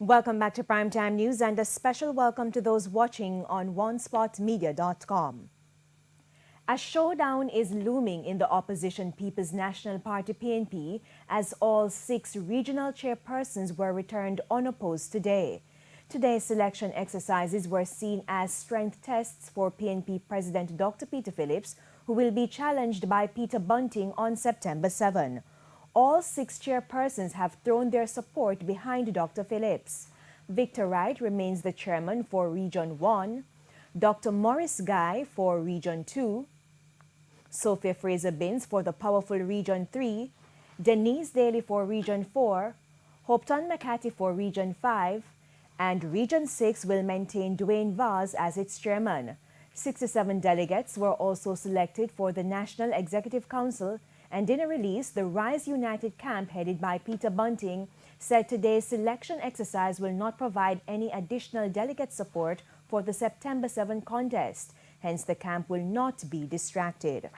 Welcome back to Primetime News and a special welcome to those watching on onespotmedia.com. A showdown is looming in the opposition People's National Party PNP as all 6 regional chairpersons were returned unopposed today. Today's selection exercises were seen as strength tests for PNP President Dr. Peter Phillips, who will be challenged by Peter Bunting on September 7. All 6 chairpersons have thrown their support behind Dr. Phillips. Victor Wright remains the chairman for Region 1, Dr. Morris Guy for Region 2, Sophia Fraser-Binns for the powerful Region 3, Denise Daly for Region 4, Hopeton McCarthy for Region 5, and Region 6 will maintain Dwayne Vaz as its chairman. 67 delegates were also selected for the National Executive Council, and in a release, the Rise United camp headed by Peter Bunting said today's selection exercise will not provide any additional delegate support for the September 7 contest. Hence, the camp will not be distracted.